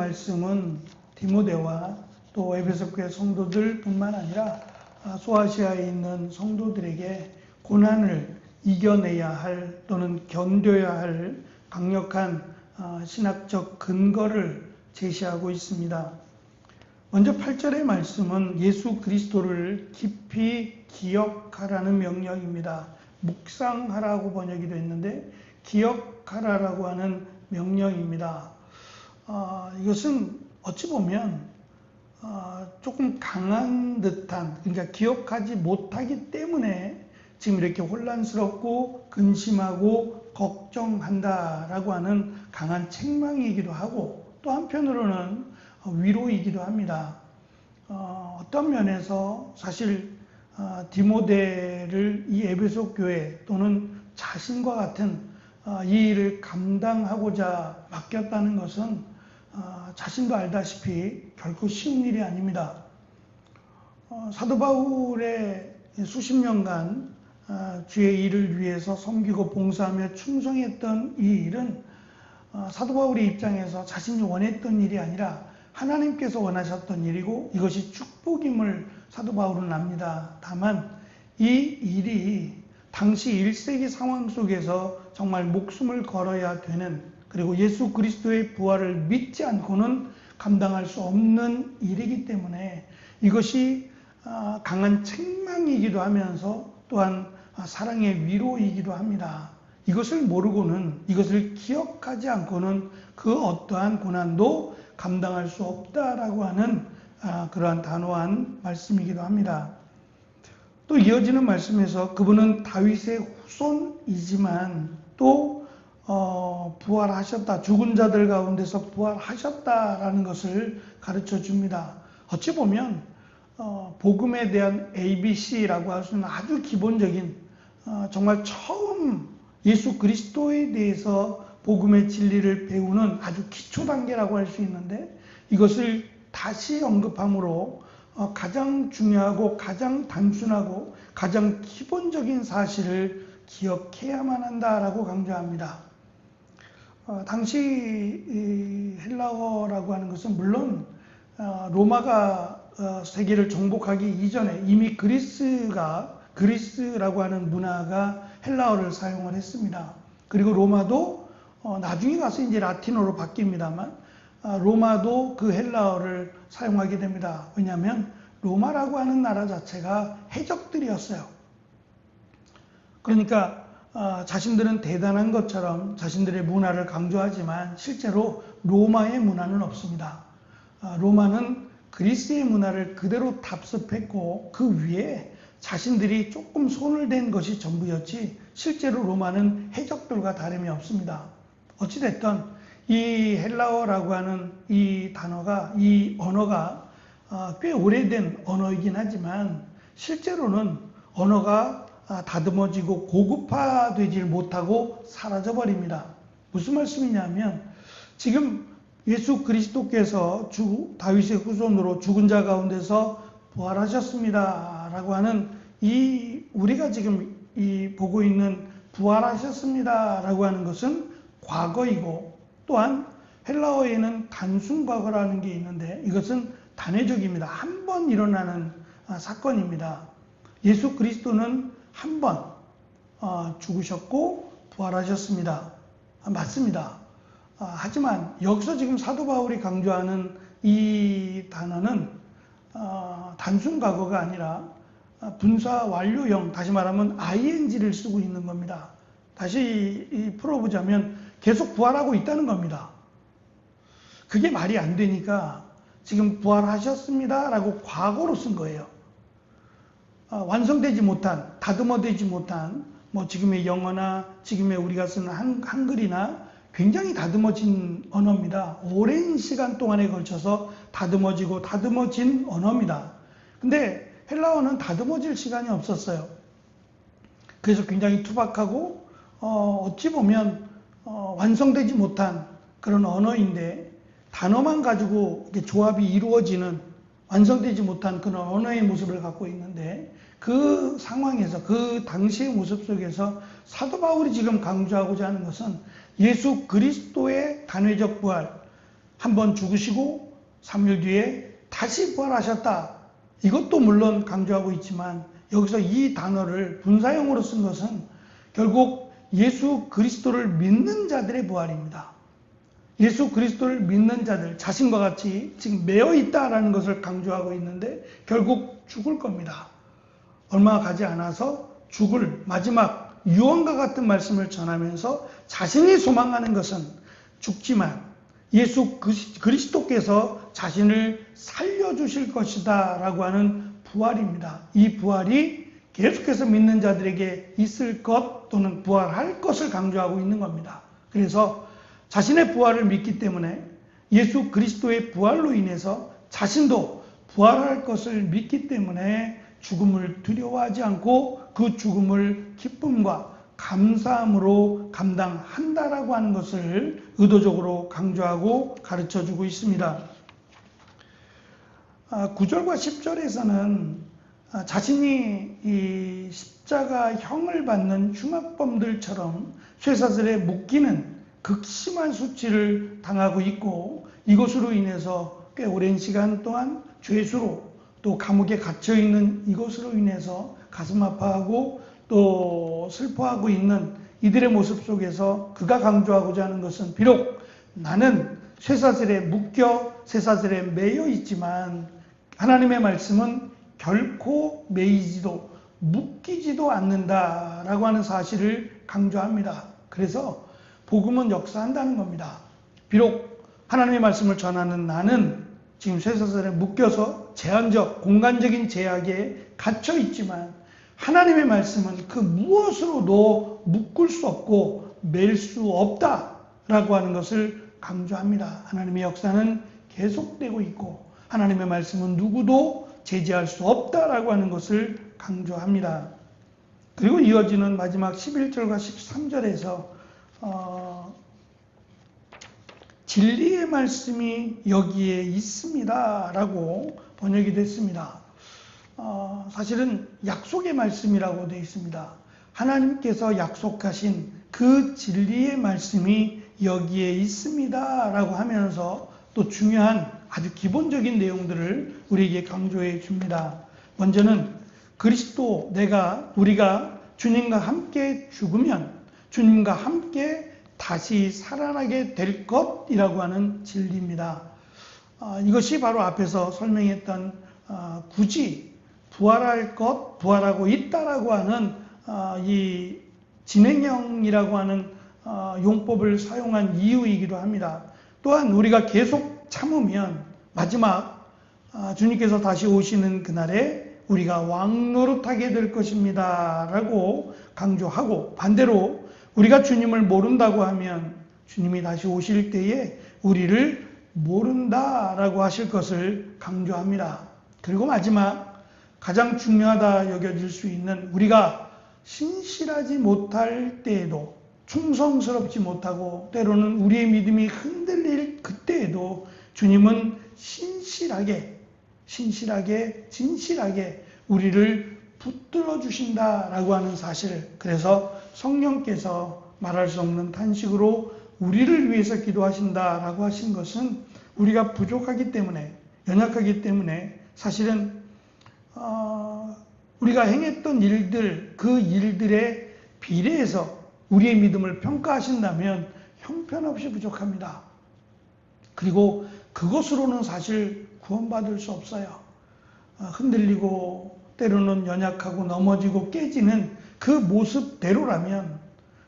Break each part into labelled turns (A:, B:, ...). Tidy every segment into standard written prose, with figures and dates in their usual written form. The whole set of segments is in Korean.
A: 말씀은 디모데와 또 에베소 교회 성도들뿐만 아니라 소아시아에 있는 성도들에게 고난을 이겨내야 할 또는 견뎌야 할 강력한 신학적 근거를 제시하고 있습니다. 먼저 8절의 말씀은 예수 그리스도를 깊이 기억하라는 명령입니다. 묵상하라고 번역이 됐는데 기억하라라고 하는 명령입니다. 이것은 어찌 보면 조금 강한 듯한, 그러니까 기억하지 못하기 때문에 지금 이렇게 혼란스럽고 근심하고 걱정한다라고 하는 강한 책망이기도 하고, 또 한편으로는 위로이기도 합니다. 어떤 면에서 사실 디모데를 이 에베소 교회 또는 자신과 같은 이 일을 감당하고자 맡겼다는 것은 자신도 알다시피 결코 쉬운 일이 아닙니다. 사도 바울의 수십 년간 주의 일을 위해서 섬기고 봉사하며 충성했던 이 일은 사도 바울의 입장에서 자신이 원했던 일이 아니라 하나님께서 원하셨던 일이고 이것이 축복임을 사도 바울은 압니다. 다만 이 일이 당시 1세기 상황 속에서 정말 목숨을 걸어야 되는, 그리고 예수 그리스도의 부활을 믿지 않고는 감당할 수 없는 일이기 때문에 이것이 강한 책망이기도 하면서 또한 사랑의 위로이기도 합니다. 이것을 모르고는, 이것을 기억하지 않고는 그 어떠한 고난도 감당할 수 없다라고 하는 그러한 단호한 말씀이기도 합니다. 또 이어지는 말씀에서 그분은 다윗의 후손이지만 또 부활하셨다, 죽은 자들 가운데서 부활하셨다라는 것을 가르쳐 줍니다. 어찌 보면 복음에 대한 ABC라고 할 수 있는 아주 기본적인, 정말 처음 예수 그리스도에 대해서 복음의 진리를 배우는 아주 기초 단계라고 할 수 있는데, 이것을 다시 언급함으로 가장 중요하고 가장 단순하고 가장 기본적인 사실을 기억해야만 한다라고 강조합니다. 당시 헬라어라고 하는 것은 물론 로마가 세계를 정복하기 이전에 이미 그리스라고 하는 문화가 헬라어를 사용을 했습니다. 그리고 로마도 나중에 가서 이제 라틴어로 바뀝니다만 로마도 그 헬라어를 사용하게 됩니다. 왜냐하면 로마라고 하는 나라 자체가 해적들이었어요. 그러니까 자신들은 대단한 것처럼 자신들의 문화를 강조하지만 실제로 로마의 문화는 없습니다. 로마는 그리스의 문화를 그대로 답습했고 그 위에 자신들이 조금 손을 댄 것이 전부였지, 실제로 로마는 해적들과 다름이 없습니다. 어찌됐든 이 헬라어라고 하는 이 단어가, 이 언어가 꽤 오래된 언어이긴 하지만 실제로는 언어가 다듬어지고 고급화되지 못하고 사라져버립니다. 무슨 말씀이냐면 지금 예수 그리스도께서 다윗의 후손으로 죽은 자 가운데서 부활하셨습니다 라고 하는 이 우리가 지금 보고 있는 부활하셨습니다 라고 하는 것은 과거이고, 또한 헬라어에는 단순 과거라는 게 있는데 이것은 단회적입니다. 한 번 일어나는 사건입니다. 예수 그리스도는 한 번 죽으셨고 부활하셨습니다. 맞습니다. 하지만 여기서 지금 사도 바울이 강조하는 이 단어는 단순 과거가 아니라 분사 완료형, 다시 말하면 ing를 쓰고 있는 겁니다. 다시 풀어보자면 계속 부활하고 있다는 겁니다. 그게 말이 안 되니까 지금 부활하셨습니다 라고 과거로 쓴 거예요. 완성되지 못한, 다듬어되지 못한 지금의 영어나 지금의 우리가 쓰는 한글이나 굉장히 다듬어진 언어입니다. 오랜 시간 동안에 걸쳐서 다듬어진 언어입니다. 근데 헬라어는 다듬어질 시간이 없었어요. 그래서 굉장히 투박하고 어찌 보면 완성되지 못한 그런 언어인데, 단어만 가지고 이렇게 조합이 이루어지는 완성되지 못한 그런 언어의 모습을 갖고 있는데, 그 상황에서, 그 당시의 모습 속에서 사도 바울이 지금 강조하고자 하는 것은 예수 그리스도의 단회적 부활, 한번 죽으시고 3일 뒤에 다시 부활하셨다. 이것도 물론 강조하고 있지만 여기서 이 단어를 분사형으로 쓴 것은 결국 예수 그리스도를 믿는 자들의 부활입니다. 예수 그리스도를 믿는 자들 자신과 같이 지금 매여 있다라는 것을 강조하고 있는데 결국 죽을 겁니다. 얼마 가지 않아서 죽을 마지막 유언과 같은 말씀을 전하면서 자신이 소망하는 것은 죽지만 예수 그리스도께서 자신을 살려주실 것이다 라고 하는 부활입니다. 이 부활이 계속해서 믿는 자들에게 있을 것 또는 부활할 것을 강조하고 있는 겁니다. 그래서 자신의 부활을 믿기 때문에 예수 그리스도의 부활로 인해서 자신도 부활할 것을 믿기 때문에 죽음을 두려워하지 않고 그 죽음을 기쁨과 감사함으로 감당한다라고 하는 것을 의도적으로 강조하고 가르쳐주고 있습니다. 9절과 10절에서는 자신이 이 십자가형을 받는 흉악범들처럼 쇠사슬에 묶이는 극심한 수치를 당하고 있고 이것으로 인해서 꽤 오랜 시간 동안 죄수로 또 감옥에 갇혀있는 이것으로 인해서 가슴 아파하고 또 슬퍼하고 있는 이들의 모습 속에서 그가 강조하고자 하는 것은 비록 나는 쇠사슬에 묶여 쇠사슬에 매여 있지만 하나님의 말씀은 결코 매이지도 묶이지도 않는다라고 하는 사실을 강조합니다. 그래서 복음은 역사한다는 겁니다. 비록 하나님의 말씀을 전하는 나는 지금 쇠사슬에 묶여서 제한적, 공간적인 제약에 갇혀 있지만 하나님의 말씀은 그 무엇으로도 묶을 수 없고 맬 수 없다라고 하는 것을 강조합니다. 하나님의 역사는 계속되고 있고 하나님의 말씀은 누구도 제지할 수 없다라고 하는 것을 강조합니다. 그리고 이어지는 마지막 11절과 13절에서 진리의 말씀이 여기에 있습니다 라고 번역이 됐습니다. 사실은 약속의 말씀이라고 되어 있습니다. 하나님께서 약속하신 그 진리의 말씀이 여기에 있습니다 라고 하면서 또 중요한 아주 기본적인 내용들을 우리에게 강조해 줍니다. 먼저는 그리스도 우리가 주님과 함께 죽으면 주님과 함께 다시 살아나게 될 것이라고 하는 진리입니다. 이것이 바로 앞에서 설명했던 굳이 부활할 것, 부활하고 있다라고 하는 이 진행형이라고 하는 용법을 사용한 이유이기도 합니다. 또한 우리가 계속 참으면 마지막 주님께서 다시 오시는 그날에 우리가 왕노릇하게 될 것입니다 라고 강조하고 반대로 우리가 주님을 모른다고 하면 주님이 다시 오실 때에 우리를 모른다라고 하실 것을 강조합니다. 그리고 마지막 가장 중요하다 여겨질 수 있는 우리가 신실하지 못할 때에도 충성스럽지 못하고 때로는 우리의 믿음이 흔들릴 그때에도 주님은 신실하게 진실하게 우리를 붙들어 주신다라고 하는 사실. 그래서 성령께서 말할 수 없는 탄식으로 우리를 위해서 기도하신다라고 하신 것은 우리가 부족하기 때문에 연약하기 때문에 사실은 우리가 행했던 일들 그 일들에 비례해서 우리의 믿음을 평가하신다면 형편없이 부족합니다. 그리고 그것으로는 사실 구원받을 수 없어요. 흔들리고 때로는 연약하고 넘어지고 깨지는 그 모습대로라면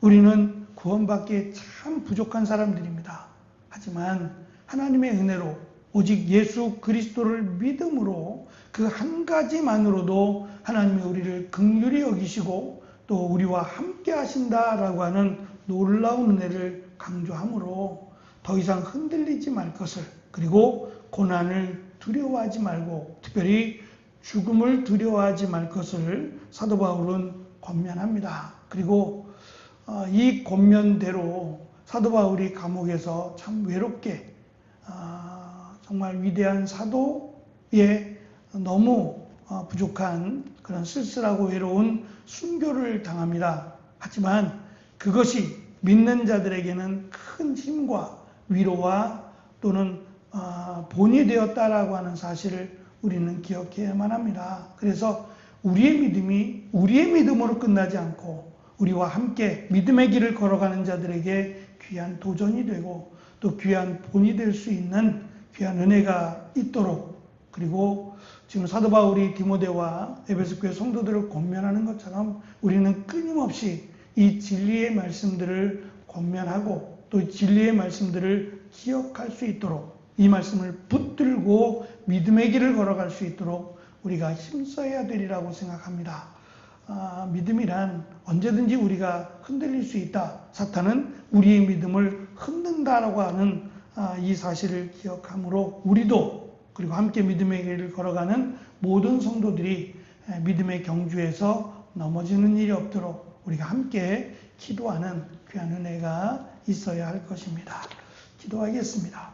A: 우리는 구원받기에 참 부족한 사람들입니다. 하지만 하나님의 은혜로 오직 예수 그리스도를 믿음으로 그 한 가지만으로도 하나님이 우리를 긍휼히 여기시고 또 우리와 함께 하신다라고 하는 놀라운 은혜를 강조하므로 더 이상 흔들리지 말 것을 그리고 고난을 두려워하지 말고 특별히 죽음을 두려워하지 말 것을 사도 바울은 권면합니다. 그리고 이 권면대로 사도 바울이 감옥에서 참 외롭게 정말 위대한 사도의 너무 부족한 그런 쓸쓸하고 외로운 순교를 당합니다. 하지만 그것이 믿는 자들에게는 큰 힘과 위로와 또는 본이 되었다라고 하는 사실을 우리는 기억해야만 합니다. 그래서 우리의 믿음이 우리의 믿음으로 끝나지 않고 우리와 함께 믿음의 길을 걸어가는 자들에게 귀한 도전이 되고 또 귀한 본이 될 수 있는 귀한 은혜가 있도록, 그리고 지금 사도 바울이 디모데와 에베소 교회 성도들을 권면하는 것처럼 우리는 끊임없이 이 진리의 말씀들을 권면하고 또 진리의 말씀들을 기억할 수 있도록, 이 말씀을 붙들고 믿음의 길을 걸어갈 수 있도록 우리가 힘써야 되리라고 생각합니다. 믿음이란 언제든지 우리가 흔들릴 수 있다. 사탄은 우리의 믿음을 흔든다라고 하는 이 사실을 기억하므로 우리도, 그리고 함께 믿음의 길을 걸어가는 모든 성도들이 믿음의 경주에서 넘어지는 일이 없도록 우리가 함께 기도하는 귀한 은혜가 있어야 할 것입니다. 기도하겠습니다.